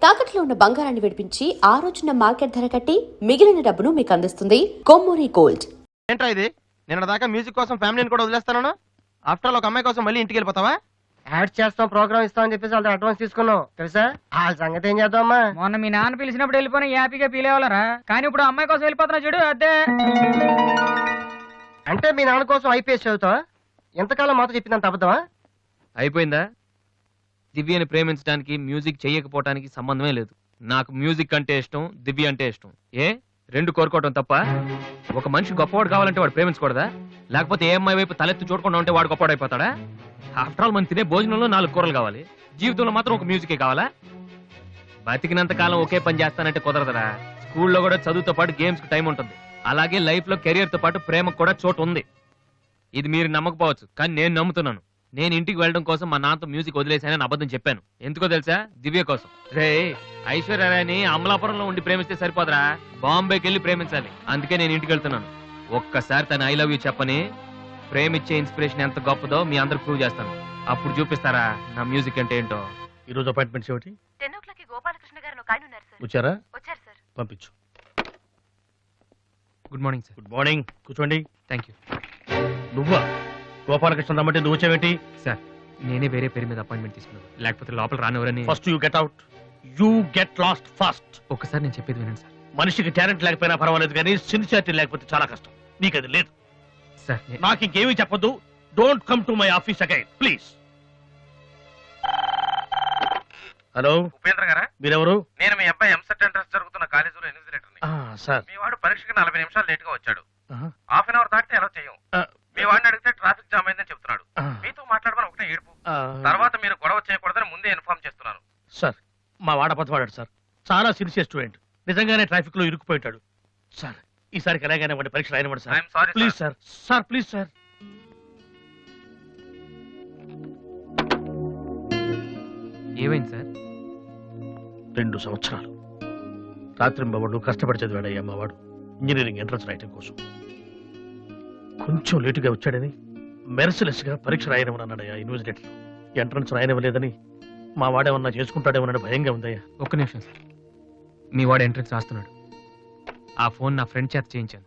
తాకట్లో ఉన్న బంగారాన్ని విడిపించి ఆ రోజున మార్కెట్ ధర కట్టి మిగిలిన డబ్బును మీకు అందిస్తుంది కొమ్మూరి గోల్డ్. ఏంట్రా ఇది? నిన్న దాకా మ్యూజిక్ కోసం ఫ్యామిలీని కూడా వదిలేస్తాను. ఆఫ్టర్ ఆల్ ఒక అమ్మాయి కోసం మళ్ళీ ఇంటికి వెళ్ళిపోతావా? యాడ్ చేస్తాం, ప్రోగ్రామ్ ఇస్తాం అని చెప్పేసి వాళ్ళతో అడ్వాన్స్ తీసుకున్నాం తెలుసా. వాళ్ళ సంగతి ఏం చేద్దామా? మొన్న మీ నాన్న పిలిచినప్పుడు వెళ్ళిపోయిన హ్యాపీగా ఫీల్ అవ్వాలరా, కానీ ఇప్పుడు అమ్మాయి కోసం వెళ్ళిపోతున్నా చూడు అదే. అంటే మీ నాన్న కోసం ఐపీఎస్ చదువుతావా? ఎంతకాలం మాతో చెప్పిందంత అబద్ధమా? అయిపోయిందా? దివ్యని ప్రేమించడానికి మ్యూజిక్ చెయ్యకపోవటానికి సంబంధమే లేదు. నాకు మ్యూజిక్ అంటే ఇష్టం, దివ్య అంటే ఇష్టం. రెండు కోరుకోవటం తప్ప? ఒక మనిషి గొప్పవాడు కావాలంటే వాడు ప్రేమించకూడదా? లేకపోతే ఏ అమ్మాయి వైపు తలెత్తి చూడకుండా ఉంటే వాడు గొప్పవాడు అయిపోతాడా? ఆఫ్టర్ ఆల్ మనం తినే భోజనంలో 4 కూరలు కావాలి, జీవితంలో మాత్రం ఒక మ్యూజికే కావాలా? బతికినంత కాలం ఒకే పని చేస్తానంటే కుదరదరా. స్కూల్లో కూడా చదువుతో పాటు గేమ్స్ కి టైం ఉంటుంది, అలాగే లైఫ్ లో కెరియర్ తో పాటు ప్రేమకు కూడా చోటు ఉంది. ఇది మీరు నమ్మకపోవచ్చు, కానీ నేను నమ్ముతున్నాను. నేను ఇంటికి వెళ్ళడం కోసం మా నాన్నతో మ్యూజిక్ వదిలేసానని అబద్ధం చెప్పాను. ఎందుకో తెలుసా? దివ్య కోసం. రే, ఐశ్వర్యరాయని అమలాపురంలో ఉండి ప్రేమిస్తే సరిపోదరా, బాంబేకి వెళ్ళి ప్రేమించాలి. అందుకే నేను ఇంటికి వెళ్తున్నాను. ఒక్కసారి తను ఐ లవ్ యూ చెప్పని ప్రేమించే ఇన్స్పిరేషన్ ఎంత గొప్పదో మీ అందరు ప్రూవ్ చేస్తాను. అప్పుడు చూపిస్తారా నా మ్యూజిక్ అంటే ఏంటో. ఈ రోజు అపాయింట్మెంట్స్ ఏమిటి? 10 o'clock గోపాలకృష్ణ గారు ఒక ఆయన ఉన్నారు సార్. వచ్చారా? వచ్చారు సార్. పంపించు. Good morning sir. Good morning, కూర్చోండి. Thank you. నువ్వా? గోపాలకృష్ణ రమ్మంటే నువ్వు వచ్చావేంటి? సార్, నేనే వేరే పేరు మీద అపాయింట్మెంట్ తీసుకున్నాను, లేకపోతే లోపల రానివరని. First you get out. You get last first. ఒక్కసారి నేను చెప్పేది వినండి సార్. మనిషికి టాలెంట్ లేకపోయినా పర్వాలేదు, కానీ సిన్సియారిటీ లేకపోతే చాలా కష్టం. నీకు అది లేదు. సార్, నాకు ఇంకేమీ చెప్పొద్దు. Don't come to my office again please. Hello, Upendra గారా? మీరెవరు? నేను మీ అబ్బాయి ఎంసెట్ ఎంట్రన్స్ జరుగుతున్న కాలేజీలో ఇన్విజిలేటర్ని. సార్, మీ వాడు పరీక్షకి 40 నిమిషాలు లేట్ గా వచ్చాడు. ఆహా. హాఫ్ అన్ అవర్ దాటితే ఎలా చేయం. మీ వాడిని అడిగితే ట్రాఫిక్ జామ్ అయిందని చెప్తున్నాడు. ఆ. మీతో మాట్లాడమని ఒకటే ఏడుపు. తర్వాత మీరు గొడవ చేయకూడదని ముందే ఇన్ఫార్మ్ చేస్తున్నాను. సార్, మా వాడపతవాడాడు సార్. చాలా సిన్సియర్ స్టూడెంట్. నిజంగానే ట్రాఫిక్ లో ఇరుక్కుపోయింటాడు. సార్, ఈసారికి ఎలాగైనా వాడి పరీక్ష రాయనివ్వండి sir. I'm sorry please sir. Sir please sir. ఏమైంది సార్? 2 సంవత్సరాలు రాత్రింబవళ్ళు కష్టపడి చదివాడయ్యా మా వాడు ఇంజనీరింగ్ ఎంట్రన్స్ రాయటం కోసం. కొంచెం లేటుగా వచ్చాడని మెర్సిలెస్ గా పరీక్ష రాయనివ్వనన్నాడయ్యా యూనివర్సిటీలో. ఎంట్రన్స్ రాయనివ్వలేదని మా వాడేమన్నా చేసుకుంటాడేమన్నా భయంగా ఉందయ్యా. ఒక్క నిమిషం సార్. మీ వాడు ఎంట్రన్స్ రాస్తున్నాడు. ఆ ఫోన్ నా ఫ్రెండ్ చేత చేయించాను.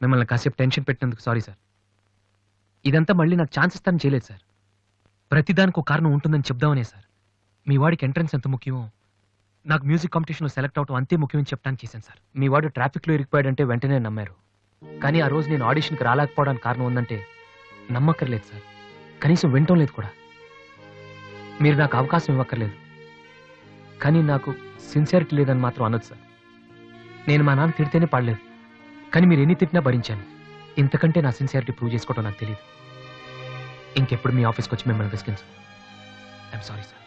మిమ్మల్ని కాసేపు టెన్షన్ పెట్టినందుకు సారీ సార్. ఇదంతా మళ్ళీ నాకు ఛాన్స్ ఇస్తానని చేయలేదు సార్. ప్రతిదానికి ఒక కారణం ఉంటుందని చెప్దామనే సార్. మీ వాడికి ఎంట్రన్స్ ఎంత ముఖ్యమో నాకు మ్యూజిక్ కాంపిటీషన్లో సెలెక్ట్ అవడం అంతే ముఖ్యమని చెప్పడానికి చేశాను సార్. మీ వాడు ట్రాఫిక్లో ఇరికిపోయాడంటే వెంటనే నమ్మారు, కానీ ఆ రోజు నేను ఆడిషన్కి రాలేకపోవడానికి కారణం ఉందంటే నమ్మక్కర్లేదు సార్. కనీసం వినటం లేదు కూడా. మీరు నాకు అవకాశం ఇవ్వక్కర్లేదు, కానీ నాకు సిన్సియారిటీ లేదని మాత్రం అనొచ్చు సార్. నేను మా నాన్న తిడితేనే పడలేదు, కానీ మీరు ఎన్ని తిట్టినా భరించాను. ఇంతకంటే నా సిన్సియారిటీ ప్రూవ్ చేసుకోవడం నాకు తెలియదు. ఇంకెప్పుడు మీ ఆఫీస్కి వచ్చి మిమ్మల్ని విసిగించు. I'm sorry sir.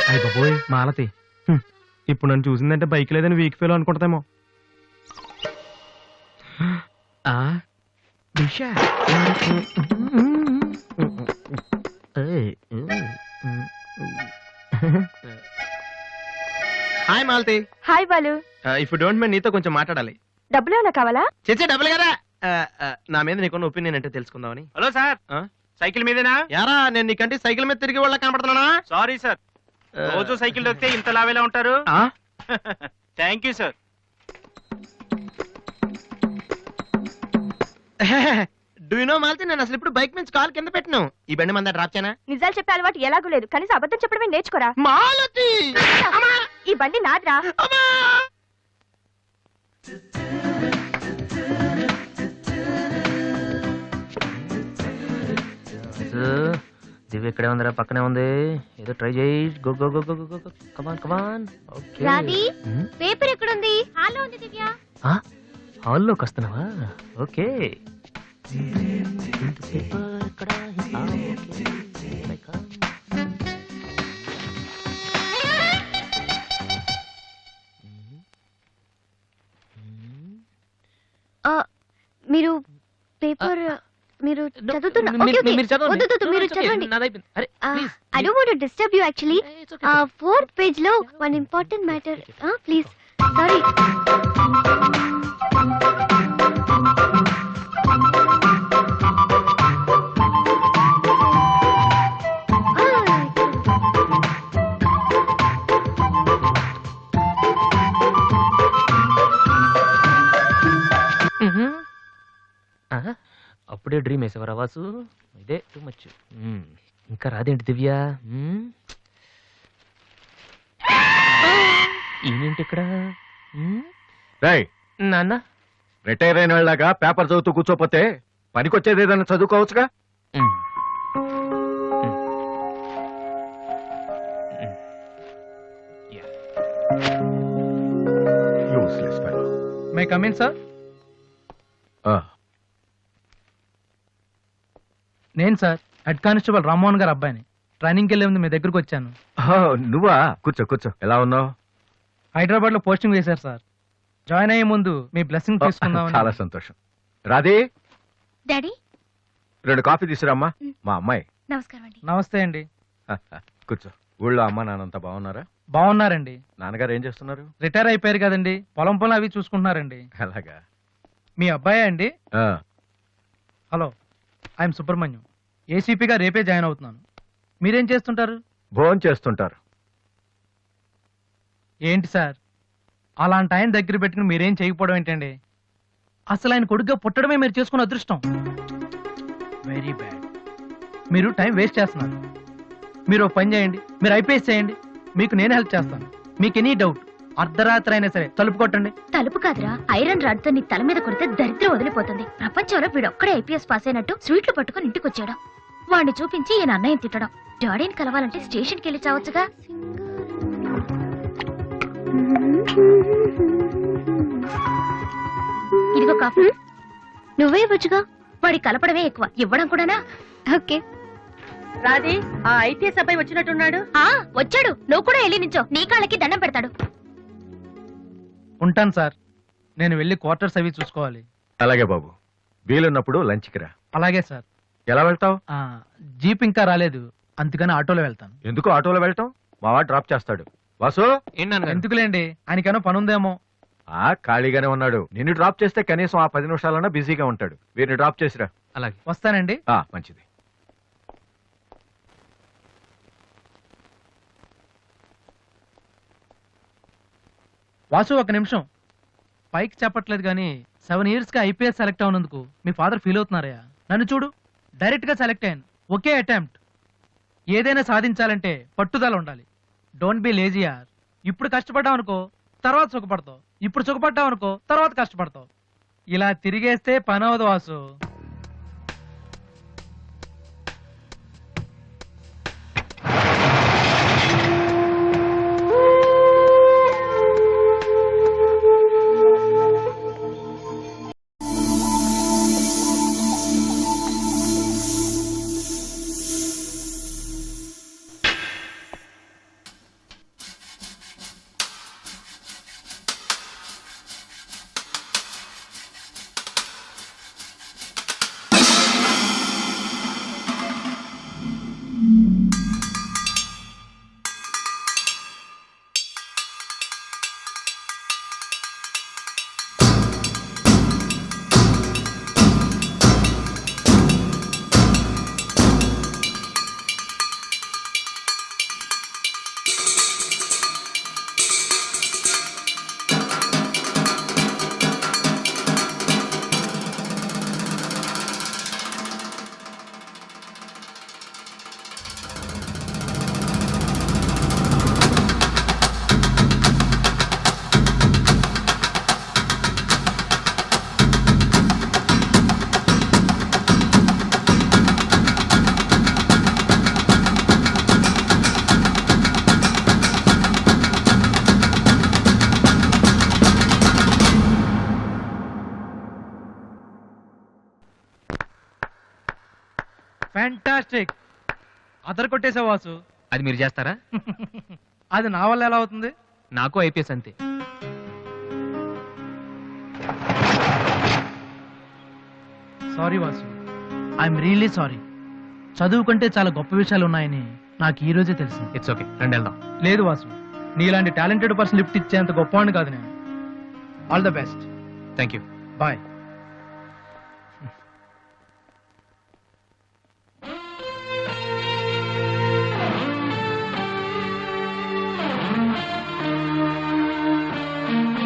అయ్య బాబోయ్, మాలతి ఇప్పుడు నన్ను చూసిందంటే బైక్ లేదని వీక్ ఫెయిల్ అనుకుంటామేమో. Hi Malathi. Hi Balu. If you don't mind నీతో కొంచెం మాట్లాడాలి. డబ్బులు ఏమైనా కావాలా? చేసే డబ్బులు కదా. నా మీద నీకున్న ఒపీనియన్ అంటే తెలుసుకుందామని. హలో సార్, సైకిల్ మీదేనా? యారా, నేను నీకంటే సైకిల్ మీద తిరిగి వాళ్ళ కనపడుతున్నానా? సారీ సార్, రోజు సైకిల్ దొరికితే ఇంత లావేలా ఉంటారు. Thank you sir. Do you know Malathi, నేను అసలు ఇప్పుడు బైక్ నుంచి కాల్ కింద పెట్టను. ఈ బండి మంద డ్రాప్ చేయనా? నిజాలు చెప్పే అలవాటు ఎలాగూ లేదు, కనీసం అబద్ధం చెప్పడమే నేర్చుకోరా. మాలతి, ఈ బండి నాద్రా. దివ్య ఇక్కడే ఉందిరా, పక్కనే ఉంది. ఏదో ట్రై చేయి. Go go go go go. Come on come on. Okay. Radhi, paper ఎక్కడుంది? హాల్లో ఉంది దివ్య. హాల్లోకి వస్తున్నావా? ఓకే. మీరు పేపర్ మీరు చదువుతున్నా. మీరు చదవండి. I don't want to disturb you actually. 4th page లో one important matter. Please. Sorry. అప్పుడే డ్రీమ్ వేసేవారా వాసు? ఇదే టూ మచ్. ఇంకా రాదేంటి దివ్య? ఈయనేంటి ఇక్కడ? నాన్న రిటైర్ అయిన వాళ్ళగా పేపర్ చదువుతూ కూర్చోపోతే పనికొచ్చేది ఏదైనా చదువుకోవచ్చుగా. Useless fellow. May come in sir. నేను సార్ హెడ్ కానిస్టేబుల్ రామ్మోహన్ గారు అబ్బాయిని. ట్రైనింగ్కి వెళ్ళే ముందు మీ దగ్గరకు వచ్చాను. నువ్వా? కూర్చో కూర్చో. ఎలా ఉన్నావు? హైదరాబాద్ లో పోస్టింగ్ వేశారు సార్. జాయిన్ అయ్యే ముందు మీ బ్లెస్సింగ్ తీసుకుందాం. చాలా సంతోషం. రాధే, డాడీ 2 కాఫీ తీసుకురామ్మా. మా అమ్మాయి. నమస్కారం అండి. నమస్తే అండి. కూర్చో. ఊళ్ళో అమ్మ నాన్నంతా బాగున్నారా? బాగున్నారండి. నాన్నగారు ఏం చేస్తున్నారు? రిటైర్ అయిపోయారు కదండి, పొలం పొలం అవి చూసుకుంటున్నారండి. అలాగా. మీ అబ్బాయి అండి? ఆ, హలో, ఐఎమ్ సుబ్రహ్మణ్యం. ఏసీపీగా రేపే జాయిన్ అవుతున్నాను. మీరేం చేస్తుంటారు? భోజనం చేస్తుంటారు. ఏంటి సార్, అలాంటి ఆయన దగ్గర పెట్టుకుని మీరేం చేయకపోవడం ఏంటండి? అసలు ఆయన కొడుగ్గా పుట్టడమే మీరు చేసుకున్న అదృష్టం. Very bad. మీరు టైం వేస్ట్ చేస్తున్నారు. మీరు ఒక పని చేయండి, మీరు ఐపీఎస్ చేయండి, మీకు నేను హెల్ప్ చేస్తాను. మీకు ఎనీ డౌట్ అర్ధరాత్రి అయినా సరే తలుపు కొట్టండి. తలుపు కాదురా, ఐరన్ రాడ్ తో నీ తల మీద కొడితే దరిద్రం వదిలిపోతుంది. ప్రపంచంలో వీడొక్కడే ఐపీఎస్ పాస్ అయినట్టు స్వీట్లు పట్టుకుని ఇంటికి వచ్చాడు. వాడిని చూపించి ఈయన అన్నయ్య తిట్టడం. డాడీని కలవాలంటే స్టేషన్కి వెళ్ళి చావచ్చుగా. ఇదిగో కాఫీ. నువ్వే ఇవ్వచ్చుగా. వాడి కలపడమే ఎక్కువ, ఇవ్వడం కూడానా? ఓకే. రాధే, ఆ ఐపీఎస్ అబ్బాయి వచ్చినట్టున్నాడు. వచ్చాడు. నువ్వు కూడా వెళ్ళి నించో, నీ కాళ్ళకి దండం పెడతాడు. ఉంటాను సార్, నేను వెళ్ళి క్వార్టర్స్ అవి చూసుకోవాలి. అలాగే బాబు. వీలున్నప్పుడు లంచ్కి రా. అలాగే సార్. ఎలా వెళ్తావు? జీప్ ఇంకా రాలేదు, అందుకని ఆటోలో వెళ్తాను. ఎందుకు ఆటోలో వెళ్ళటం? మావా డ్రాప్ చేస్తాడు. వాసు, ఎందుకులేండి, ఆయనకేమో పని ఉందేమో. ఖాళీగానే ఉన్నాడు. నిన్ను డ్రాప్ చేస్తే కనీసం ఆ 10 నిమిషాలన్నా బిజీగా ఉంటాడు. వీరిని డ్రాప్ చేసిరా. అలాగే. వస్తానండి. మంచిది. వాసు, ఒక నిమిషం. పైకి చెప్పట్లేదు కానీ 7 years గా ఐపీఎస్ సెలెక్ట్ అవునందుకు మీ ఫాదర్ ఫీల్ అవుతున్నారయ్యా. నన్ను చూడు, డైరెక్ట్ గా సెలెక్ట్ అయ్యాను. ఒకే అటెంప్ట్. ఏదైనా సాధించాలంటే పట్టుదల ఉండాలి. డోంట్ బి లేజీ యార్. ఇప్పుడు కష్టపడ్డావు అనుకో, తర్వాత సుఖపడతావు. ఇప్పుడు సుఖపడ్డావు అనుకో, తర్వాత కష్టపడతావు. ఇలా తిరిగేస్తే పని అవదు వాసు. ఫ్యాంటాస్టిక్. అదర్ కొట్టేసావు వాసు. అది మీరు చేస్తారా? అది నా వల్ల ఎలా అవుతుంది? నాకు ఐపీఎస్ అంతే. Sorry Vasu, I'm really sorry. చదువు కంటే చాలా గొప్ప విషయాలు ఉన్నాయని నాకు ఈ రోజే తెలిసింది. ఇట్స్ ఓకే, రండి వెళ్దాం. లేదు వాసు, నీలాంటి టాలెంటెడ్ పర్సన్ లిఫ్ట్ ఇచ్చేంత గొప్పవాడిని కాదు నేను. All the best. Thank you. Bye.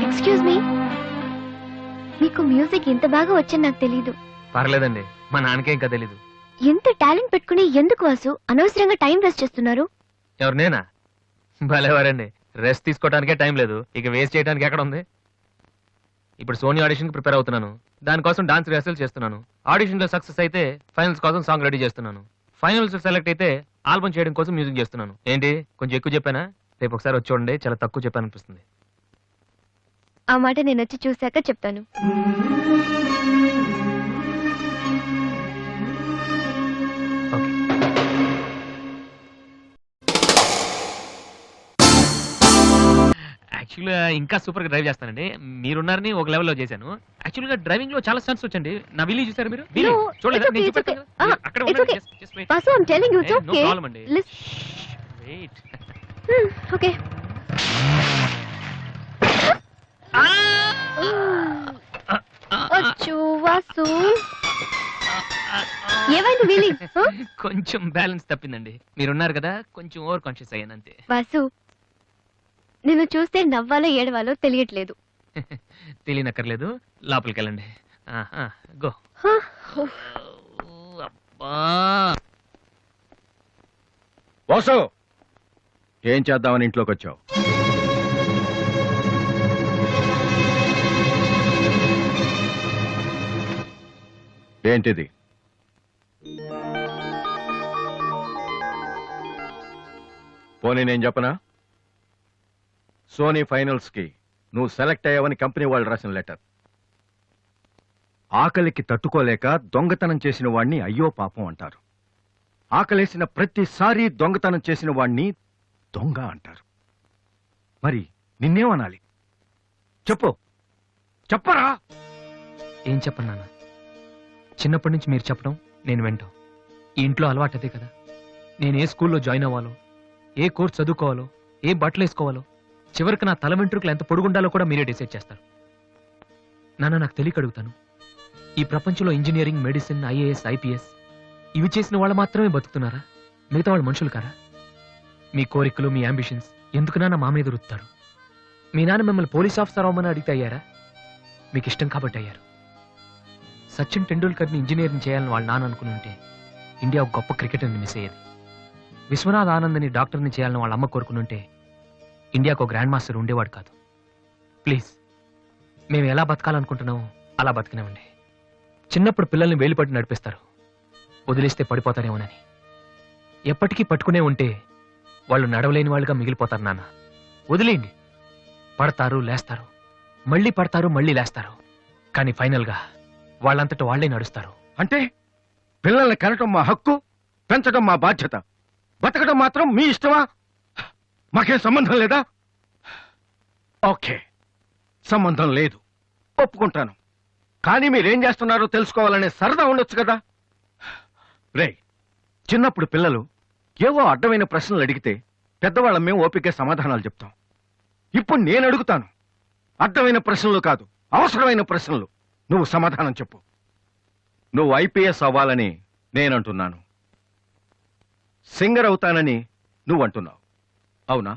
Excuse me, మీకు మ్యూజిక్ ఇంత బాగా వచ్చని నాకు తెలీదు. పర్లేదండి, మా నాన్నకే ఇంకా తెలీదు. ఎంత టాలెంట్ పెట్టుకుని ఎందుకు వాసు అనవసరంగా టైం వేస్ట్ చేస్తున్నారు? ఎవరు నేనా? భలేవారండి, రెస్ట్ తీసుకోవడానికే టైం లేదు, ఇక వేస్ట్ చేయడానికి ఎక్కడ ఉంది? ఇప్పుడు సోనీ ఆడిషన్ కి ప్రిపేర్ అవుతున్నాను, దానికోసం డాన్స్ రిహర్సల్ చేస్తున్నాను. ఆడిషన్ లో సక్సెస్ అయితే ఫైనల్స్ కోసం సాంగ్ రెడీ చేస్తున్నాను. ఫైనల్స్ సెలెక్ట్ అయితే ఆల్బమ్ చేయడం కోసం మ్యూజిక్ చేస్తున్నాను. ఏంటి కొంచెం ఎక్కువ చెప్పానా? రేపు ఒకసారి వచ్చి చూడండి, చాలా తక్కువ చెప్పాను అనిపిస్తుంది. ఆ మాట నేను వచ్చి చూశాక చెప్తాను. ఓకే. యాక్చువల్గా ఇంకా సూపర్ గా డ్రైవ్ చేస్తానండి. మీరున్నారని ఒక లెవెల్లో చేశాను. యాక్చువల్గా డ్రైవింగ్ లో చాలా స్టన్స్ వచ్చండి. నా విల్లీ చూసారు మీరు? No, చూడలేదు, it's okay, నేను it's చూపెడతాను okay. కదా. అక్కడ it's ఉండండి. okay. Just wait. Vasu, I'm telling you, it's No okay. problem అండి. Wait. Okay. అచ్చో వాసు, ఏమైంది వీలి? కొంచెం బ్యాలెన్స్ తప్పిందండి. మీరున్నారు కదా, కొంచెం ఓవర్ కాన్షియస్ అయ్యాను అంతే. వాసు, నిన్ను చూస్తే నవ్వాలో ఏడవాలో తెలియట్లేదు. తెలియనక్కర్లేదు, లోపలికి వెళ్ళండి. గో. అబ్బా, వాసు, ఏం చేద్దామని ఇంట్లోకి వచ్చావు? ఏంటిది? పోనీ నేను చెప్పనా? సోనీ ఫైనల్స్ కి నువ్వు సెలెక్ట్ అయ్యావని కంపెనీ వాళ్ళు రాసిన లెటర్. ఆకలికి తట్టుకోలేక దొంగతనం చేసిన వాణ్ణి అయ్యో పాపం అంటారు. ఆకలేసిన ప్రతిసారి దొంగతనం చేసిన వాణ్ణి దొంగ అంటారు. మరి నిన్నేమనాలి? చెప్పు, చెప్పరా? ఏం చెప్పను నాన్న. చిన్నప్పటి నుంచి మీరు చెప్పడం నేను వింటాం. ఈ ఇంట్లో అలవాటు అదే కదా. నేను ఏ స్కూల్లో జాయిన్ అవ్వాలో, ఏ కోర్స్ చదువుకోవాలో, ఏ బట్టలు వేసుకోవాలో, చివరికి నా తల వెంట్రుకలు ఎంత పొడుగుండాలో కూడా మీరే డిసైడ్ చేస్తారు. నాన్న, నాకు తెలియక అడుగుతాను, ఈ ప్రపంచంలో ఇంజనీరింగ్, మెడిసిన్, ఐఏఎస్, ఐపీఎస్ ఇవి చేసిన వాళ్ళు మాత్రమే బతుకుతున్నారా? మిగతా వాళ్ళు మనుషులు కారా? మీ కోరికలు, మీ అంబిషన్స్ ఎందుకు నాన్న మా మీద రుత్తారు? మీ నాన్న మిమ్మల్ని పోలీస్ ఆఫీసర్ అవ్వమని అడిగితే అయ్యారా? మీకు ఇష్టం కాబట్టి అయ్యారు. సచిన్ టెండూల్కర్ని ఇంజనీరింగ్ చేయాలని వాళ్ళ నాన్న అనుకుని ఉంటే ఇండియా ఒక గొప్ప క్రికెటర్ని మిస్ అయ్యేది. విశ్వనాథ్ ఆనంద్ని డాక్టర్ని చేయాలని వాళ్ళ అమ్మ కోరుకుని ఉంటే ఇండియాకు ఒక గ్రాండ్ మాస్టర్ ఉండేవాడు కాదు. ప్లీజ్, మేము ఎలా బతకాలనుకుంటున్నామో అలా బతికినామండి. చిన్నప్పుడు పిల్లల్ని వేలిపట్టి నడిపిస్తారు, వదిలేస్తే పడిపోతారేమోనని. ఎప్పటికీ పట్టుకునే ఉంటే వాళ్ళు నడవలేని వాళ్ళుగా మిగిలిపోతారు నాన్న. వదిలేయండి, పడతారు, లేస్తారు, మళ్ళీ పడతారు, మళ్ళీ లేస్తారు, కానీ ఫైనల్గా వాళ్ళంతట వాళ్లే నడుస్తారు. అంటే పిల్లల్ని కనటం మా హక్కు, పెంచడం మా బాధ్యత, బతకడం మాత్రం మీ ఇష్టమా? మాకేం సంబంధం లేదా? ఓకే, సంబంధం లేదు, ఒప్పుకుంటాను. కానీ మీరేం చేస్తున్నారో తెలుసుకోవాలనే సరదా ఉండొచ్చు కదా. రే, చిన్నప్పుడు పిల్లలు ఏవో అడ్డమైన ప్రశ్నలు అడిగితే పెద్దవాళ్ళం మేము ఓపిక సమాధానాలు చెప్తాం. ఇప్పుడు నేను అడుగుతాను, అడ్డమైన ప్రశ్నలు కాదు, అవసరమైన ప్రశ్నలు. నువ్వు సమాధానం చెప్పు. నువ్వు ఐపీఎస్ అవ్వాలని నేనంటున్నాను, సింగర్ అవుతానని నువ్వు అంటున్నావు, అవునా?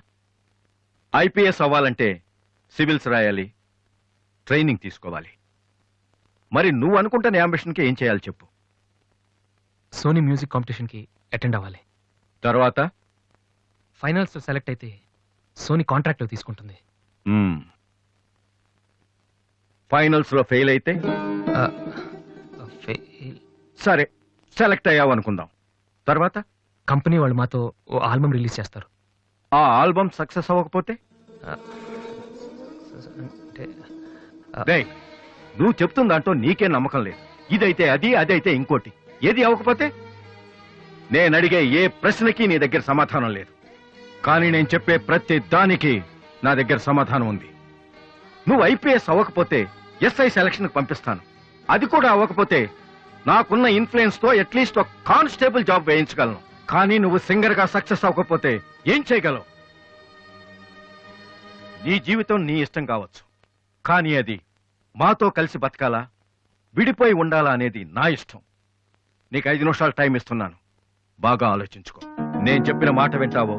ఐపీఎస్ అవ్వాలంటే సివిల్స్ రాయాలి, ట్రైనింగ్ తీసుకోవాలి. మరి నువ్వు అనుకుంటున్న అంబిషన్కి ఏం చేయాలి చెప్పు. సోనీ మ్యూజిక్ కాంపిటీషన్కి అటెండ్ అవ్వాలి. తర్వాత ఫైనల్స్ సెలెక్ట్ అయితే సోనీ కాంట్రాక్ట్లో తీసుకుంటుంది. ఫైనల్స్ లో ఫెయిల్ అయితే సరే, సెలెక్ట్ అయ్యావు అనుకుందాం. తర్వాత కంపెనీ వాళ్ళు మాతో ఓ ఆల్బమ్ రిలీజ్ చేస్తారు. ఆ ఆల్బమ్ సక్సెస్ అవ్వకపోతే? అంటే రేయ్, నువ్వు చెప్తున్న దాంట్లో నీకే నమ్మకం లేదు. ఇదైతే అది, అదైతే ఇంకోటి. ఏది అవ్వకపోతే? నేను అడిగే ఏ ప్రశ్నకి నీ దగ్గర సమాధానం లేదు, కానీ నేను చెప్పే ప్రతి దానికి నా దగ్గర సమాధానం ఉంది. నువ్వు ఐపీఎస్ అవ్వకపోతే ఎస్ఐ సెలక్షన్ పంపిస్తాను. అది కూడా అవ్వకపోతే నాకున్న ఇన్ఫ్లుయెన్స్ తో అట్లీస్ట్ ఒక కానిస్టేబుల్ జాబ్ వేయించగలను. కానీ నువ్వు సింగర్ గా సక్సెస్ అవ్వకపోతే ఏం చేయగలవు? నీ జీవితం నీ ఇష్టం కావచ్చు, కానీ అది మాతో కలిసి బతకాలా, విడిపోయి ఉండాలా అనేది నా ఇష్టం. నీకు 5 నిమిషాలు టైం ఇస్తున్నాను, బాగా ఆలోచించుకో. నేను చెప్పిన మాట వింటావో,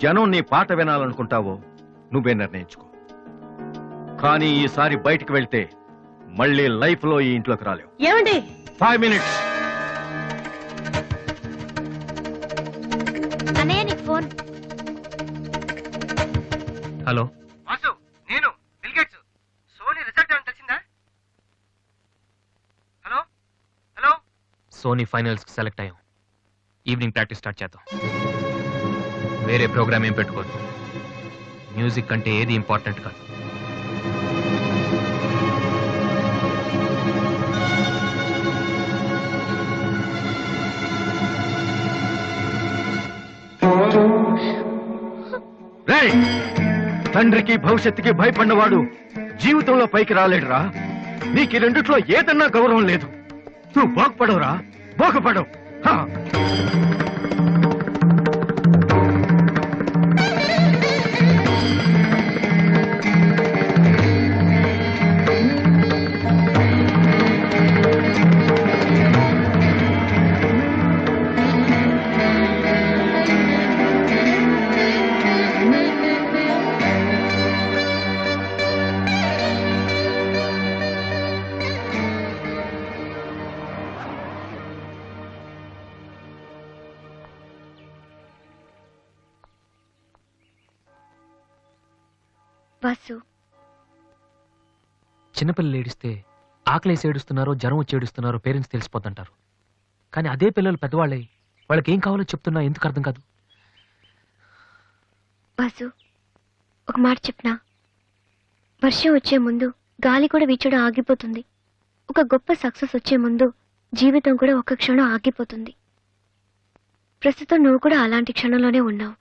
జనం నీ పాట వినాలనుకుంటావో నువ్వే నిర్ణయించుకో. కానీ ఈసారి బయటికి వెళ్తే మళ్ళీ లైఫ్ లో ఈ ఇంట్లోకి రాలేవు. ఏమండి? 5 minutes. ఫోన్. హలో వాసు నేను బిల్ గేట్స్. సోనీ రిజల్ట్ ఏమైనా తెలిసిందా? Hello hello. సోనీ ఫైనల్స్ కి సెలెక్ట్ అయ్యాం. ఈవినింగ్ ప్రాక్టీస్ స్టార్ట్ చేద్దాం. వేరే ప్రోగ్రామ్ ఏం పెట్టుకోవద్దు. మ్యూజిక్ అంటే ఏది ఇంపార్టెంట్ కాదు. రేయ్, తండ్రికి భవిష్యత్తుకి భయపడినవాడు జీవితంలో పైకి రాలేడురా. నీకు ఈ రెండిట్లో ఏదన్నా గౌరవం లేదు. నువ్వు బాగుపడవురా, బాగుపడవు. హా. వాసు, చిన్నపిల్లలు ఏడిస్తే ఆకలేసి ఏడుస్తున్నారో జ్వరం వచ్చి ఏడుస్తున్నారో పేరెంట్స్ తెలిసిపోతుంటారు. కానీ అదే పిల్లలు పెద్దవాళ్ళై వాళ్ళకి ఏం కావాలో చెప్తున్నా ఎందుకు అర్థం కాదు? వాసు, ఒక మాట చెప్పనా? వర్షం వచ్చే ముందు గాలి కూడా వీచడం ఆగిపోతుంది. ఒక గొప్ప సక్సెస్ వచ్చే ముందు జీవితం కూడా ఒక్క క్షణం ఆగిపోతుంది. ప్రస్తుతం నువ్వు కూడా అలాంటి క్షణంలోనే ఉన్నావు.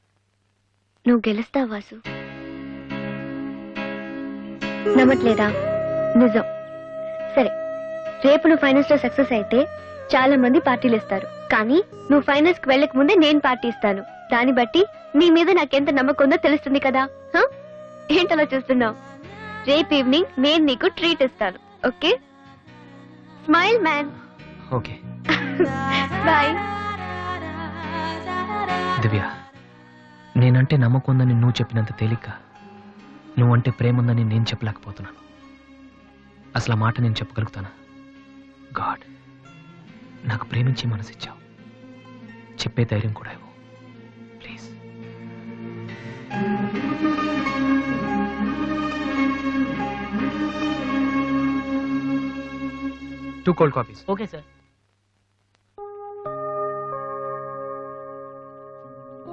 నువ్వు గెలుస్తావు వాసు. నమ్మట్లేదా? నిజం. సరే, రేపు నువ్వు ఫైనల్స్ లో సక్సెస్ అయితే చాలా మంది పార్టీలు ఇస్తారు. కానీ నువ్వు ఫైనల్స్ కి వెళ్ళక ముందే నేను పార్టీ ఇస్తాను. దాన్ని బట్టి నీ మీద నాకెంత నమ్మకం ఉందో తెలుస్తుంది కదా. ఏంటలా చూస్తున్నావు? రేపు ఈవినింగ్ నేను నీకు ట్రీట్ ఇస్తాను. Okay? Smile man. Okay boy. Divya, నేనంటే నమ్మకం ఉందని నువ్వు చెప్పినంత తేలిక నువ్వంటే ప్రేమ ఉందని నేను చెప్పలేకపోతున్నాను. అసలు ఆ మాట నేను చెప్పగలుగుతానా? గాడ్, నాకు ప్రేమించి మనసిచ్చావు. చెప్పే ధైర్యం కూడా ఇవ్వు please. 2 cold coffees. Okay sir.